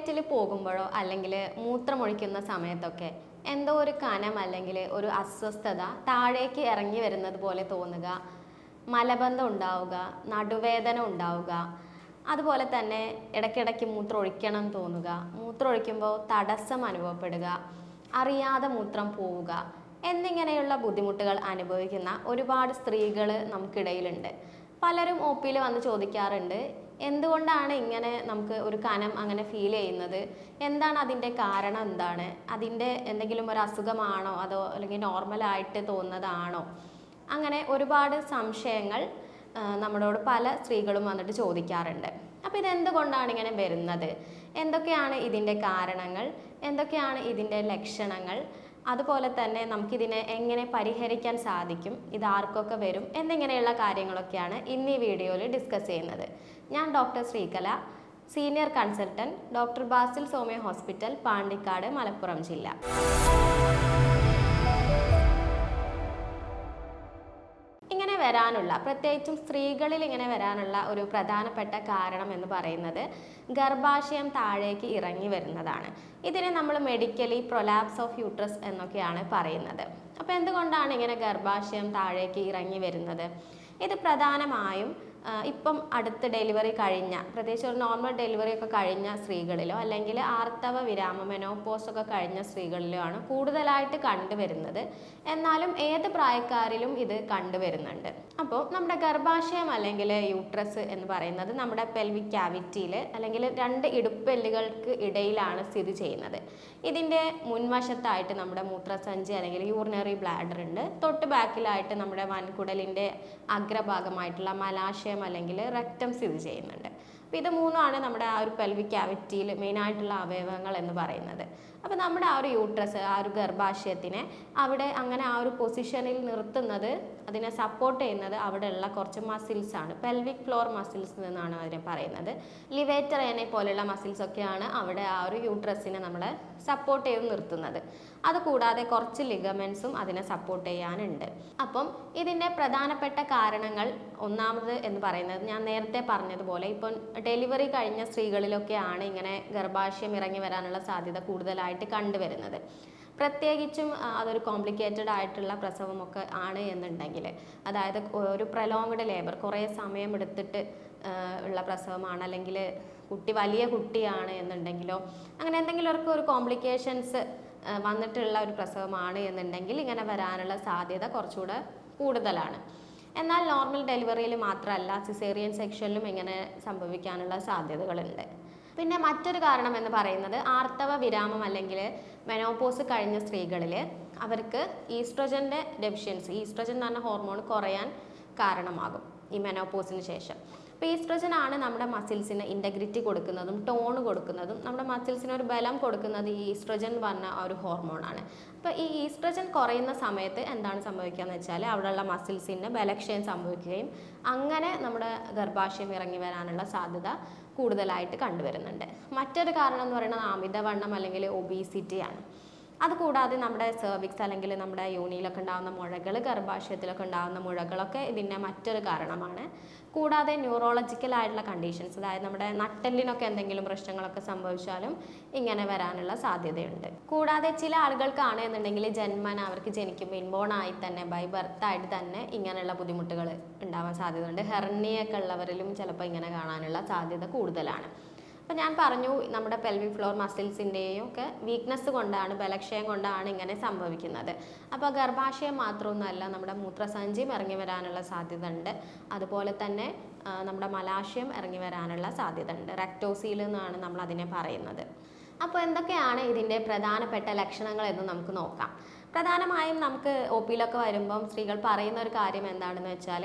ടോയ്ലറ്റിൽ പോകുമ്പോഴോ അല്ലെങ്കിൽ മൂത്രമൊഴിക്കുന്ന സമയത്തൊക്കെ എന്തോ ഒരു കനം അല്ലെങ്കിൽ ഒരു അസ്വസ്ഥത താഴേക്ക് ഇറങ്ങി വരുന്നത് പോലെ തോന്നുക, മലബന്ധം ഉണ്ടാവുക, നടുവേദന ഉണ്ടാവുക, അതുപോലെ തന്നെ ഇടയ്ക്കിടയ്ക്ക് മൂത്രം ഒഴിക്കണം തോന്നുക, മൂത്രം ഒഴിക്കുമ്പോൾ തടസ്സം അനുഭവപ്പെടുക, അറിയാതെ മൂത്രം പോവുക എന്നിങ്ങനെയുള്ള ബുദ്ധിമുട്ടുകൾ അനുഭവിക്കുന്ന ഒരുപാട് സ്ത്രീകൾ നമുക്കിടയിലുണ്ട്. പലരും ഒ പിയിൽ വന്ന് ചോദിക്കാറുണ്ട്, എന്തുകൊണ്ടാണ് ഇങ്ങനെ നമുക്ക് ഒരു കനം അങ്ങനെ ഫീൽ ചെയ്യുന്നത്, എന്താണ് അതിൻ്റെ കാരണം, എന്താണ് അതിൻ്റെ എന്തെങ്കിലും ഒരു അസുഖമാണോ അതോ അല്ലെങ്കിൽ നോർമലായിട്ട് തോന്നുന്നതാണോ, അങ്ങനെ ഒരുപാട് സംശയങ്ങൾ നമ്മളോട് പല സ്ത്രീകളും വന്നിട്ട് ചോദിക്കാറുണ്ട്. അപ്പോൾ ഇതെന്തുകൊണ്ടാണ് ഇങ്ങനെ വരുന്നത്, എന്തൊക്കെയാണ് ഇതിൻ്റെ കാരണങ്ങൾ, എന്തൊക്കെയാണ് ഇതിൻ്റെ ലക്ഷണങ്ങൾ, അതുപോലെ തന്നെ നമുക്കിതിനെ എങ്ങനെ പരിഹരിക്കാൻ സാധിക്കും, ഇത് ആർക്കൊക്കെ വരും എന്നിങ്ങനെയുള്ള കാര്യങ്ങളൊക്കെയാണ് ഇന്ന് ഈ വീഡിയോയിൽ ഡിസ്കസ് ചെയ്യുന്നത്. ഞാൻ doctor Sreekala, senior consultant, doctor Basil Soumya hospital, Pandikkad, Malappuram ജില്ല. ഇങ്ങനെ വരാനുള്ള, പ്രത്യേകിച്ചും സ്ത്രീകളിൽ ഇങ്ങനെ വരാനുള്ള ഒരു പ്രധാനപ്പെട്ട കാരണം എന്ന് പറയുന്നത് ഗർഭാശയം താഴേക്ക് ഇറങ്ങി വരുന്നതാണ്. ഇതിനെ നമ്മൾ മെഡിക്കലി പ്രൊലാപ്സ് ഓഫ് യൂട്രസ് എന്നൊക്കെയാണ് പറയുന്നത്. അപ്പോൾ എന്തുകൊണ്ടാണ് ഇങ്ങനെ ഗർഭാശയം താഴേക്ക് ഇറങ്ങി വരുന്നത്? ഇത് പ്രധാനമായും ഇപ്പം അടുത്ത് ഡെലിവറി കഴിഞ്ഞ, പ്രത്യേകിച്ച് ഒരു നോർമൽ ഡെലിവറി ഒക്കെ കഴിഞ്ഞ സ്ത്രീകളിലോ അല്ലെങ്കിൽ ആർത്തവ വിരാമം മെനോപോസ് ഒക്കെ കഴിഞ്ഞ സ്ത്രീകളിലോ ആണ് കൂടുതലായിട്ട് കണ്ടുവരുന്നത്. എന്നാലും ഏത് പ്രായക്കാരിലും ഇത് കണ്ടുവരുന്നുണ്ട്. അപ്പോൾ നമ്മുടെ ഗർഭാശയം അല്ലെങ്കിൽ യൂട്രസ് എന്ന് പറയുന്നത് നമ്മുടെ പെൽവിക് ക്യാവിറ്റിയിൽ അല്ലെങ്കിൽ രണ്ട് ഇടുപ്പെല്ലുകൾക്ക് ഇടയിലാണ് സ്ഥിതി ചെയ്യുന്നത്. ഇതിൻ്റെ മുൻവശത്തായിട്ട് നമ്മുടെ മൂത്രസഞ്ചി അല്ലെങ്കിൽ യൂറിനറി ബ്ലാഡർ ഉണ്ട്. തൊട്ട് ബാക്കിലായിട്ട് നമ്മുടെ വൻകുടലിൻ്റെ അഗ്രഭാഗമായിട്ടുള്ള മലാശയം അല്ലെങ്കിൽ റെക്റ്റം സ്ഥിതി ചെയ്യുന്നുണ്ട്. അപ്പോൾ ഇത് മൂന്നുമാണ് നമ്മുടെ ആ ഒരു പെൽവിക് ക്യാവിറ്റിയിൽ മെയിനായിട്ടുള്ള അവയവങ്ങൾ എന്ന് പറയുന്നത്. അപ്പോൾ നമ്മുടെ ആ ഒരു യൂട്രസ്, ആ ഒരു ഗർഭാശയത്തിനെ അവിടെ അങ്ങനെ ആ ഒരു പൊസിഷനിൽ നിർത്തുന്നത്, അതിനെ സപ്പോർട്ട് ചെയ്യുന്നത് അവിടെയുള്ള കുറച്ച് മസിൽസ് ആണ്. പെൽവിക് ഫ്ലോർ മസിൽസ് എന്നാണ് അതിനെ പറയുന്നത്. ലിവേറ്റർ ഏനെ പോലെയുള്ള മസിൽസ് ഒക്കെയാണ് അവിടെ ആ ഒരു യൂട്രസിനെ നമ്മളെ സപ്പോർട്ട് ചെയ്ത് നിർത്തുന്നത്. അതുകൂടാതെ കുറച്ച് ലിഗമെന്റ്സും അതിനെ സപ്പോർട്ട് ചെയ്യാനുണ്ട്. അപ്പം ഇതിൻ്റെ പ്രധാനപ്പെട്ട കാരണങ്ങൾ ഒന്നാമത് എന്ന് പറയുന്നത് ഞാൻ നേരത്തെ പറഞ്ഞതുപോലെ ഇപ്പം ഡെലിവറി കഴിഞ്ഞ സ്ത്രീകളിലൊക്കെയാണ് ഇങ്ങനെ ഗർഭാശയം ഇറങ്ങി വരാനുള്ള സാധ്യത കൂടുതലായിട്ട് കണ്ടുവരുന്നത്. പ്രത്യേകിച്ചും അതൊരു കോംപ്ലിക്കേറ്റഡ് ആയിട്ടുള്ള പ്രസവമൊക്കെ ആണ് എന്നുണ്ടെങ്കിൽ, അതായത് ഒരു പ്രൊലോങ്ഡ് ലേബർ, കുറേ സമയം എടുത്തിട്ട് ഉള്ള പ്രസവമാണ്, അല്ലെങ്കിൽ കുട്ടി വലിയ കുട്ടിയാണ് എന്നുണ്ടെങ്കിലോ അങ്ങനെ എന്തെങ്കിലും ഒരു കോംപ്ലിക്കേഷൻസ് വന്നിട്ടുള്ള ഒരു പ്രസവമാണ് എന്നുണ്ടെങ്കിൽ ഇങ്ങനെ വരാനുള്ള സാധ്യത കുറച്ചുകൂടെ കൂടുതലാണ്. എന്നാൽ നോർമൽ ഡെലിവറിയിൽ മാത്രമല്ല, സിസേറിയൻ സെക്ഷനിലും ഇങ്ങനെ സംഭവിക്കാനുള്ള സാധ്യതകളുണ്ട്. പിന്നെ മറ്റൊരു കാരണം എന്ന് പറയുന്നത് ആർത്തവ വിരാമം അല്ലെങ്കിൽ മെനോപോസ് കഴിഞ്ഞ സ്ത്രീകളിൽ അവർക്ക് ഈസ്ട്രജൻ്റെ ഡെഫിഷ്യൻസി, ഈസ്ട്രജൻ എന്ന് പറഞ്ഞ ഹോർമോൺ കുറയാൻ കാരണമാകും ഈ മെനോപോസിന് ശേഷം. അപ്പോൾ ഈസ്ട്രജൻ ആണ് നമ്മുടെ മസിൽസിന് ഇൻറ്റഗ്രിറ്റി കൊടുക്കുന്നതും ടോൺ കൊടുക്കുന്നതും നമ്മുടെ മസിൽസിന് ഒരു ബലം കൊടുക്കുന്നത് ഈ ഈസ്ട്രജൻ പറഞ്ഞ ആ ഒരു ഹോർമോണാണ്. അപ്പോൾ ഈ ഈസ്ട്രജൻ കുറയുന്ന സമയത്ത് എന്താണ് സംഭവിക്കുക എന്ന് വെച്ചാൽ അവിടെയുള്ള മസിൽസിന് ബലക്ഷയം സംഭവിക്കുകയും അങ്ങനെ നമ്മുടെ ഗർഭാശയം ഇറങ്ങി വരാനുള്ള സാധ്യത കൂടുതലായിട്ട് കണ്ടുവരുന്നുണ്ട്. മറ്റൊരു കാരണം എന്ന് പറയുന്നത് അമിതവണ്ണം അല്ലെങ്കിൽ ഒബീസിറ്റിയാണ്. അതുകൂടാതെ നമ്മുടെ സെർവിക്സ് അല്ലെങ്കിൽ നമ്മുടെ യോനിയിലൊക്കെ ഉണ്ടാകുന്ന മുഴകൾ, ഗർഭാശയത്തിലൊക്കെ ഉണ്ടാകുന്ന മുഴകളൊക്കെ ഇതിൻ്റെ മറ്റൊരു കാരണമാണ്. കൂടാതെ ന്യൂറോളജിക്കൽ ആയിട്ടുള്ള കണ്ടീഷൻസ്, അതായത് നമ്മുടെ നട്ടെല്ലിനൊക്കെ എന്തെങ്കിലും പ്രശ്നങ്ങളൊക്കെ സംഭവിച്ചാലും ഇങ്ങനെ വരാനുള്ള സാധ്യതയുണ്ട്. കൂടാതെ ചില ആളുകൾക്കാണ് എന്നുണ്ടെങ്കിൽ ജന്മന അവർക്ക് ജനിക്കുമ്പോൾ ഇൻബോൺ ആയി തന്നെ ബൈ ബർത്ത് ആയിട്ട് തന്നെ ഇങ്ങനെയുള്ള ബുദ്ധിമുട്ടുകൾ ഉണ്ടാവാൻ സാധ്യതയുണ്ട്. ഹെർണിയൊക്കെ ഉള്ളവരിലും ചിലപ്പോൾ ഇങ്ങനെ കാണാനുള്ള സാധ്യത കൂടുതലാണ്. അപ്പോൾ ഞാൻ പറഞ്ഞു, നമ്മുടെ പെൽവിക് ഫ്ലോർ മസിൽസിൻ്റെയും ഒക്കെ വീക്ക്നെസ് കൊണ്ടാണ്, ബലക്ഷയം കൊണ്ടാണ് ഇങ്ങനെ സംഭവിക്കുന്നത്. അപ്പോൾ ഗർഭാശയം മാത്രമൊന്നുമല്ല, നമ്മുടെ മൂത്രസഞ്ചിയും ഇറങ്ങി വരാനുള്ള സാധ്യത ഉണ്ട്. അതുപോലെ തന്നെ നമ്മുടെ മലാശയം ഇറങ്ങി വരാനുള്ള സാധ്യത ഉണ്ട്. റെക്ടോസീൽ എന്നാണ് നമ്മൾ അതിനെ പറയുന്നത്. അപ്പോൾ എന്തൊക്കെയാണ് ഇതിൻ്റെ പ്രധാനപ്പെട്ട ലക്ഷണങ്ങൾ എന്ന് നമുക്ക് നോക്കാം. പ്രധാനമായും നമുക്ക് ഒ പിയിലൊക്കെ വരുമ്പം സ്ത്രീകൾ പറയുന്ന ഒരു കാര്യം എന്താണെന്ന് വെച്ചാൽ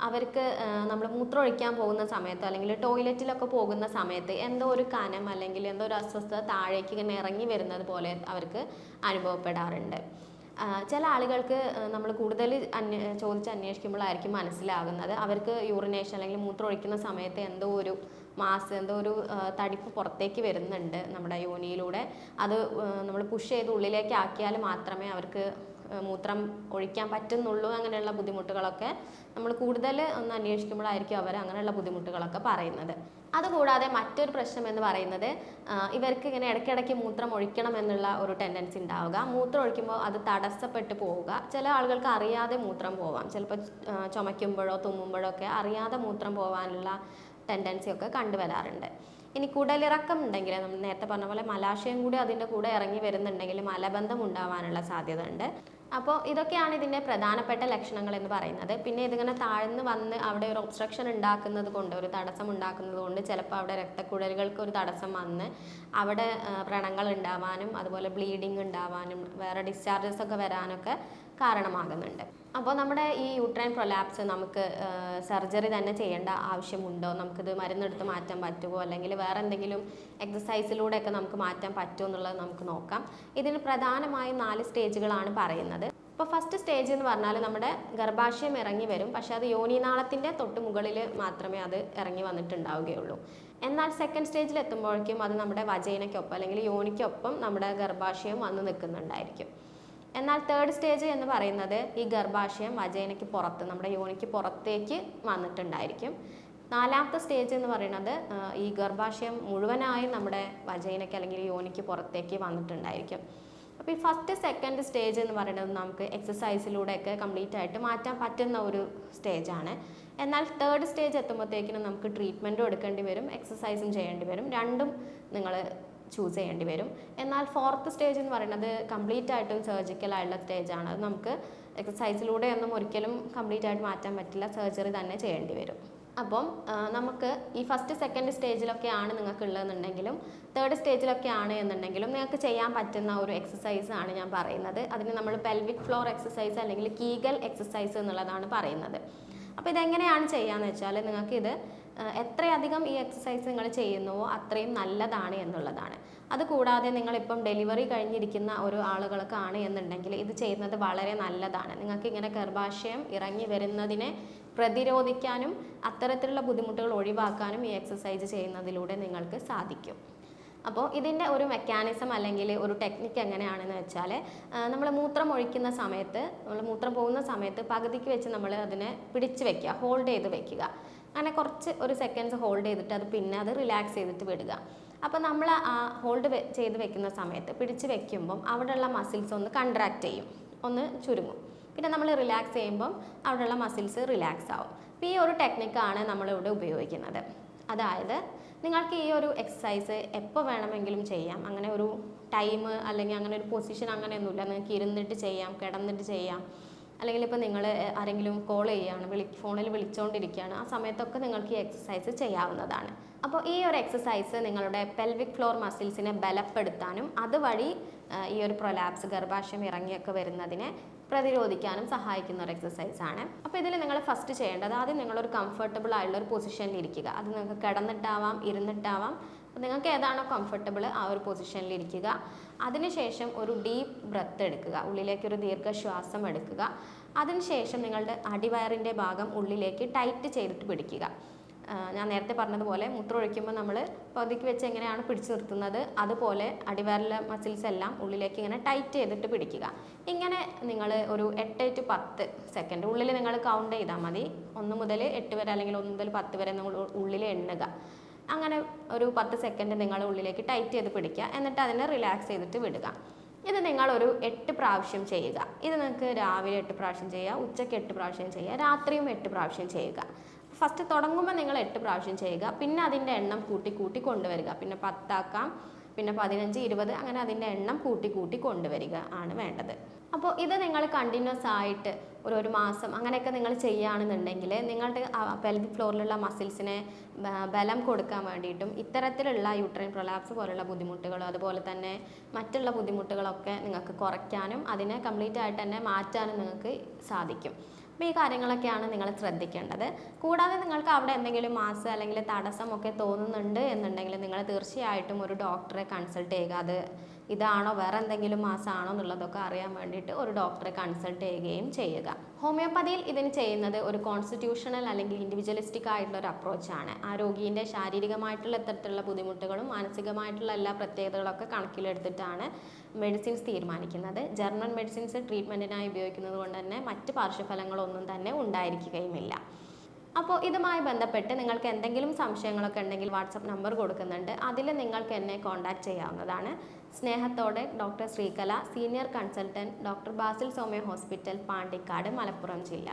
അവർക്ക് നമ്മൾ മൂത്രമൊഴിക്കാൻ പോകുന്ന സമയത്തോ അല്ലെങ്കിൽ ടോയ്ലറ്റിലൊക്കെ പോകുന്ന സമയത്ത് എന്തോ ഒരു കനം അല്ലെങ്കിൽ എന്തോ ഒരു അസ്വസ്ഥത താഴേക്ക് ഇങ്ങനെ ഇറങ്ങി വരുന്നത് പോലെ അവർക്ക് അനുഭവപ്പെടാറുണ്ട്. ചില ആളുകൾക്ക് നമ്മൾ കൂടുതൽ ചോദിച്ച് അന്വേഷിക്കുമ്പോഴായിരിക്കും മനസ്സിലാകുന്നത് അവർക്ക് യൂറിനേഷൻ അല്ലെങ്കിൽ മൂത്രം ഒഴിക്കുന്ന സമയത്ത് എന്തോ ഒരു മാസ്, എന്തോ ഒരു തടിപ്പ് പുറത്തേക്ക് വരുന്നുണ്ട് നമ്മുടെ യോനിയിലൂടെ. അത് നമ്മൾ പുഷ് ചെയ്ത് ഉള്ളിലേക്ക് ആക്കിയാൽ മാത്രമേ അവർക്ക് മൂത്രം ഒഴിക്കാൻ പറ്റുന്നുള്ളൂ. അങ്ങനെയുള്ള ബുദ്ധിമുട്ടുകളൊക്കെ നമ്മൾ കൂടുതൽ ഒന്ന് അന്വേഷിക്കുമ്പോഴായിരിക്കും അവർ അങ്ങനെയുള്ള ബുദ്ധിമുട്ടുകളൊക്കെ പറയുന്നത്. അതുകൂടാതെ മറ്റൊരു പ്രശ്നം എന്ന് പറയുന്നത് ഇവർക്ക് ഇങ്ങനെ ഇടയ്ക്കിടയ്ക്ക് മൂത്രം ഒഴിക്കണം എന്നുള്ള ഒരു ടെൻഡൻസി ഉണ്ടാവുക. മൂത്രം ഒഴിക്കുമ്പോൾ അത് തടസ്സപ്പെട്ട് പോവുക. ചില ആളുകൾക്ക് അറിയാതെ മൂത്രം പോവാം. ചിലപ്പോൾ ചുമയ്ക്കുമ്പോഴോ തുമ്മുമ്പോഴോ ഒക്കെ അറിയാതെ മൂത്രം പോകാനുള്ള ടെൻഡൻസി ഒക്കെ കണ്ടുവരാറുണ്ട്. ഇനി കുടലിറക്കം ഉണ്ടെങ്കിൽ, നമ്മൾ നേരത്തെ പറഞ്ഞ പോലെ മലാശയം കൂടി അതിൻ്റെ കൂടെ ഇറങ്ങി വരുന്നുണ്ടെങ്കിൽ മലബന്ധം ഉണ്ടാവാനുള്ള സാധ്യത ഉണ്ട്. അപ്പോൾ ഇതൊക്കെയാണ് ഇതിൻ്റെ പ്രധാനപ്പെട്ട ലക്ഷണങ്ങൾ എന്ന് പറയുന്നത്. പിന്നെ ഇതിങ്ങനെ താഴ്ന്ന് വന്ന് അവിടെ ഒരു ഒബ്സ്ട്രക്ഷൻ ഉണ്ടാക്കുന്നത് കൊണ്ട്, ഒരു തടസ്സം ഉണ്ടാക്കുന്നത് കൊണ്ട് ചിലപ്പോൾ അവിടെ രക്തക്കുഴലുകൾക്ക് ഒരു തടസ്സം വന്ന് അവിടെ വ്രണങ്ങൾ ഉണ്ടാവാനും അതുപോലെ ബ്ലീഡിങ് ഉണ്ടാവാനും വേറെ ഡിസ്ചാർജസ് ഒക്കെ വരാനൊക്കെ കാരണമാകുന്നുണ്ട്. അപ്പോൾ നമ്മുടെ ഈ യൂട്രൈൻ പ്രൊലാപ്സ് നമുക്ക് സർജറി തന്നെ ചെയ്യേണ്ട ആവശ്യമുണ്ടോ, നമുക്കിത് മരുന്നെടുത്ത് മാറ്റാൻ പറ്റുമോ, അല്ലെങ്കിൽ വേറെ എന്തെങ്കിലും എക്സസൈസിലൂടെയൊക്കെ നമുക്ക് മാറ്റാൻ പറ്റുമോ എന്നുള്ളത് നമുക്ക് നോക്കാം. ഇതിന് പ്രധാനമായും 4 സ്റ്റേജുകളാണ് പറയുന്നത്. അപ്പോൾ ഫസ്റ്റ് സ്റ്റേജ് എന്ന് പറഞ്ഞാൽ നമ്മുടെ ഗർഭാശയം ഇറങ്ങി വരും, പക്ഷേ അത് യോനിനാളത്തിൻ്റെ തൊട്ട് മുകളിൽ മാത്രമേ അത് ഇറങ്ങി വന്നിട്ടുണ്ടാവുകയുള്ളൂ. എന്നാൽ സെക്കൻഡ് സ്റ്റേജിൽ എത്തുമ്പോഴേക്കും അത് നമ്മുടെ വജൈനയ്ക്കൊപ്പം അല്ലെങ്കിൽ യോനിക്കൊപ്പം നമ്മുടെ ഗർഭാശയം വന്ന് നിൽക്കുന്നുണ്ടായിരിക്കും. എന്നാൽ തേർഡ് സ്റ്റേജ് എന്ന് പറയുന്നത് ഈ ഗർഭാശയം വജൈനയ്ക്ക് പുറത്ത്, നമ്മുടെ യോനിക്ക് പുറത്തേക്ക് വന്നിട്ടുണ്ടായിരിക്കും. 4ാമത്തെ സ്റ്റേജ് എന്ന് പറയുന്നത് ഈ ഗർഭാശയം മുഴുവനായും നമ്മുടെ വജൈനയ്ക്ക് അല്ലെങ്കിൽ യോനിക്ക് പുറത്തേക്ക് വന്നിട്ടുണ്ടായിരിക്കും. അപ്പോൾ ഈ ഫസ്റ്റ് സെക്കൻഡ് സ്റ്റേജ് എന്ന് പറയുന്നത് നമുക്ക് എക്സസൈസിലൂടെയൊക്കെ കംപ്ലീറ്റ് ആയിട്ട് മാറ്റാൻ പറ്റുന്ന ഒരു സ്റ്റേജാണ്. എന്നാൽ തേർഡ് സ്റ്റേജ് എത്തുമ്പോഴത്തേക്കിനും നമുക്ക് ട്രീറ്റ്മെൻറ്റും എടുക്കേണ്ടി വരും, എക്സസൈസും ചെയ്യേണ്ടി വരും. രണ്ടും നിങ്ങൾ ചൂസ് ചെയ്യേണ്ടി വരും. എന്നാൽ 4th സ്റ്റേജ് എന്ന് പറയുന്നത് കംപ്ലീറ്റ് ആയിട്ടും സർജിക്കൽ ആയിട്ടുള്ള സ്റ്റേജാണ്. അത് നമുക്ക് എക്സസൈസിലൂടെ ഒന്നും ഒരിക്കലും കംപ്ലീറ്റ് ആയിട്ട് മാറ്റാൻ പറ്റില്ല, സർജറി തന്നെ ചെയ്യേണ്ടി വരും. അപ്പം നമുക്ക് ഈ ഫസ്റ്റ് സെക്കൻഡ് സ്റ്റേജിലൊക്കെയാണ് നിങ്ങൾക്ക് ഉള്ളതെന്നുണ്ടെങ്കിലും തേർഡ് സ്റ്റേജിലൊക്കെയാണ് എന്നുണ്ടെങ്കിലും നിങ്ങൾക്ക് ചെയ്യാൻ പറ്റുന്ന ഒരു എക്സസൈസ് ആണ് ഞാൻ പറയുന്നത്. അതിന് നമ്മൾ പെൽവിക് ഫ്ലോർ എക്സസൈസ് അല്ലെങ്കിൽ കീഗൽ എക്സസൈസ് എന്നുള്ളതാണ് പറയുന്നത്. അപ്പോൾ ഇതെങ്ങനെയാണ് ചെയ്യാന്ന് വെച്ചാൽ, നിങ്ങൾക്കിത് എത്രയധികം ഈ എക്സസൈസ് നിങ്ങൾ ചെയ്യുന്നുവോ അത്രയും നല്ലതാണ് എന്നുള്ളതാണ്. അതുകൂടാതെ നിങ്ങളിപ്പം ഡെലിവറി കഴിഞ്ഞിരിക്കുന്ന ഒരു ആളുകൾക്കാണ് എന്നുണ്ടെങ്കിൽ ഇത് ചെയ്യുന്നത് വളരെ നല്ലതാണ്. നിങ്ങൾക്ക് ഇങ്ങനെ ഗർഭാശയം ഇറങ്ങി വരുന്നതിനെ പ്രതിരോധിക്കാനും അത്തരത്തിലുള്ള ബുദ്ധിമുട്ടുകൾ ഒഴിവാക്കാനും ഈ എക്സസൈസ് ചെയ്യുന്നതിലൂടെ നിങ്ങൾക്ക് സാധിക്കും. അപ്പോൾ ഇതിൻ്റെ ഒരു മെക്കാനിസം അല്ലെങ്കിൽ ഒരു ടെക്നിക്ക് എങ്ങനെയാണെന്ന് വെച്ചാൽ, നമ്മൾ മൂത്രം ഒഴിക്കുന്ന സമയത്ത്, നമ്മൾ മൂത്രം പോകുന്ന സമയത്ത് പകുതിക്ക് വെച്ച് നമ്മൾ അതിനെ പിടിച്ച് വെക്കുക, ഹോൾഡ് ചെയ്ത് വെക്കുക. അങ്ങനെ കുറച്ച് ഒരു സെക്കൻഡ്സ് ഹോൾഡ് ചെയ്തിട്ട് പിന്നെ അത് റിലാക്സ് ചെയ്തിട്ട് വിടുക. അപ്പോൾ നമ്മൾ ആ ഹോൾഡ് ചെയ്ത് വെക്കുന്ന സമയത്ത് പിടിച്ച് വെക്കുമ്പം അവിടെയുള്ള മസിൽസ് ഒന്ന് കൺട്രാക്റ്റ് ചെയ്യും, ഒന്ന് ചുരുങ്ങും. പിന്നെ നമ്മൾ റിലാക്സ് ചെയ്യുമ്പം അവിടെയുള്ള മസിൽസ് റിലാക്സ് ആവും. അപ്പോൾ ഈ ഒരു ടെക്നിക്കാണ് നമ്മളിവിടെ ഉപയോഗിക്കുന്നത്. അതായത് നിങ്ങൾക്ക് ഈ ഒരു എക്സസൈസ് എപ്പോൾ വേണമെങ്കിലും ചെയ്യാം. അങ്ങനെ ഒരു ടൈം അല്ലെങ്കിൽ അങ്ങനെ ഒരു പൊസിഷൻ അങ്ങനെയൊന്നുമില്ല. നിങ്ങൾക്ക് ഇരുന്നിട്ട് ചെയ്യാം, കിടന്നിട്ട് ചെയ്യാം, അല്ലെങ്കിൽ ഇപ്പോൾ നിങ്ങൾ ആരെങ്കിലും കോൾ ചെയ്യുകയാണ്, ഫോണിൽ വിളിച്ചുകൊണ്ടിരിക്കുകയാണ്, ആ സമയത്തൊക്കെ നിങ്ങൾക്ക് ഈ എക്സസൈസ് ചെയ്യാവുന്നതാണ്. അപ്പോൾ ഈ ഒരു എക്സസൈസ് നിങ്ങളുടെ പെൽവിക് ഫ്ലോർ മസിൽസിനെ ബലപ്പെടുത്താനും അതുവഴി ഈ ഒരു പ്രൊലാപ്സ്, ഗർഭാശയം ഇറങ്ങിയൊക്കെ വരുന്നതിനെ പ്രതിരോധിക്കാനും സഹായിക്കുന്ന ഒരു എക്സസൈസാണ്. അപ്പോൾ ഇതിൽ നിങ്ങൾ ഫസ്റ്റ് ചെയ്യേണ്ടത്, ആദ്യം നിങ്ങളൊരു കംഫർട്ടബിൾ ആയിട്ടുള്ള ഒരു പൊസിഷനിൽ ഇരിക്കുക. അത് നിങ്ങൾക്ക് കിടന്നിട്ടാവാം, ഇരുന്നിട്ടാവാം. അപ്പോൾ നിങ്ങൾക്ക് ഏതാണോ കംഫർട്ടബിൾ ആ ഒരു പൊസിഷനിൽ ഇരിക്കുക. അതിനുശേഷം ഒരു ഡീപ്പ് ബ്രത്ത് എടുക്കുക, ഉള്ളിലേക്കൊരു ദീർഘശ്വാസം എടുക്കുക. അതിനുശേഷം നിങ്ങളുടെ അടിവയറിൻ്റെ ഭാഗം ഉള്ളിലേക്ക് ടൈറ്റ് ചെയ്തിട്ട് പിടിക്കുക. ഞാൻ നേരത്തെ പറഞ്ഞതുപോലെ മൂത്രം ഒഴിക്കുമ്പോൾ നമ്മൾ പകുതിക്ക് വെച്ച് എങ്ങനെയാണ് പിടിച്ചു നിർത്തുന്നത്, അതുപോലെ അടിവയറിലെ മസിൽസ് എല്ലാം ഉള്ളിലേക്ക് ഇങ്ങനെ ടൈറ്റ് ചെയ്തിട്ട് പിടിക്കുക. ഇങ്ങനെ നിങ്ങൾ ഒരു 8 to 10 സെക്കൻഡ് ഉള്ളിൽ നിങ്ങൾ കൗണ്ട് ചെയ്താൽ മതി. 1 മുതൽ 8 വരെ അല്ലെങ്കിൽ 1 മുതൽ 10 വരെ നിങ്ങൾ ഉള്ളിൽ എണ്ണുക. അങ്ങനെ ഒരു 10 സെക്കൻഡ് നിങ്ങൾ ഉള്ളിലേക്ക് ടൈറ്റ് ചെയ്ത് പിടിക്കുക. എന്നിട്ട് അതിനെ റിലാക്സ് ചെയ്തിട്ട് വിടുക. ഇത് നിങ്ങളൊരു 8 പ്രാവശ്യം ചെയ്യുക. ഇത് നിങ്ങൾക്ക് രാവിലെ 8 പ്രാവശ്യം ചെയ്യുക, ഉച്ചയ്ക്ക് 8 പ്രാവശ്യം ചെയ്യുക, രാത്രിയും 8 പ്രാവശ്യം ചെയ്യുക. ഫസ്റ്റ് തുടങ്ങുമ്പോൾ നിങ്ങൾ 8 പ്രാവശ്യം ചെയ്യുക. പിന്നെ അതിൻ്റെ എണ്ണം കൂട്ടി കൊണ്ടുവരിക. പിന്നെ 10 ആക്കാം, പിന്നെ 15, 20 അങ്ങനെ അതിൻ്റെ എണ്ണം കൂട്ടി കൊണ്ടുവരിക ആണ് വേണ്ടത്. അപ്പോൾ ഇത് നിങ്ങൾ കണ്ടിന്യൂസ് ആയിട്ട് ഒരു മാസം അങ്ങനെയൊക്കെ നിങ്ങൾ ചെയ്യുകയാണെന്നുണ്ടെങ്കിൽ നിങ്ങളുടെ പെൽവിക് ഫ്ലോറിലുള്ള മസിൽസിനെ ബലം കൊടുക്കാൻ വേണ്ടിയിട്ടും ഇത്തരത്തിലുള്ള യൂട്രൈൻ പ്രൊലാപ്സ് പോലുള്ള ബുദ്ധിമുട്ടുകൾ, അതുപോലെ തന്നെ മറ്റുള്ള ബുദ്ധിമുട്ടുകളൊക്കെ നിങ്ങൾക്ക് കുറയ്ക്കാനും അതിനെ കംപ്ലീറ്റ് ആയിട്ട് തന്നെ മാറ്റാനും നിങ്ങൾക്ക് സാധിക്കും. അപ്പോൾ ഈ കാര്യങ്ങളൊക്കെയാണ് നിങ്ങൾ ശ്രദ്ധിക്കേണ്ടത്. കൂടാതെ നിങ്ങൾക്ക് അവിടെ എന്തെങ്കിലും മാസ് അല്ലെങ്കിൽ തടസ്സമൊക്കെ തോന്നുന്നുണ്ട് എന്നുണ്ടെങ്കിൽ നിങ്ങൾ തീർച്ചയായിട്ടും ഒരു ഡോക്ടറെ കൺസൾട്ട് ചെയ്യുക. അത് ഇതാണോ വേറെ എന്തെങ്കിലും മാസമാണോ എന്നുള്ളതൊക്കെ അറിയാൻ വേണ്ടിയിട്ട് ഒരു ഡോക്ടറെ കൺസൾട്ട് ചെയ്യുകയും ചെയ്യുക. ഹോമിയോപ്പതിയിൽ ഇതിന് ചെയ്യുന്നത് ഒരു കോൺസ്റ്റിറ്റ്യൂഷണൽ അല്ലെങ്കിൽ ഇൻഡിവിജ്വലിസ്റ്റിക് ആയിട്ടുള്ള ഒരു അപ്രോച്ചാണ്. ആ രോഗീൻ്റെ ശാരീരികമായിട്ടുള്ള ഇത്തരത്തിലുള്ള ബുദ്ധിമുട്ടുകളും മാനസികമായിട്ടുള്ള എല്ലാ പ്രത്യേകതകളൊക്കെ കണക്കിലെടുത്തിട്ടാണ് മെഡിസിൻസ് തീരുമാനിക്കുന്നത്. ജർമ്മൻ മെഡിസിൻസ് ട്രീറ്റ്മെൻറ്റിനായി ഉപയോഗിക്കുന്നത് കൊണ്ട് തന്നെ മറ്റ് പാർശ്വഫലങ്ങളൊന്നും തന്നെ ഉണ്ടായിരിക്കുകയുമില്ല. അപ്പോൾ ഇതുമായി ബന്ധപ്പെട്ട് നിങ്ങൾക്ക് എന്തെങ്കിലും സംശയങ്ങളൊക്കെ ഉണ്ടെങ്കിൽ വാട്സപ്പ് നമ്പർ കൊടുക്കുന്നുണ്ട്, അതിൽ നിങ്ങൾക്ക് എന്നെ കോൺടാക്റ്റ് ചെയ്യാവുന്നതാണ്. സ്നേഹത്തോടെ doctor Sreekala, senior consultant, doctor Basil Soumya hospital, Pandikkad, Malappuram ജില്ല.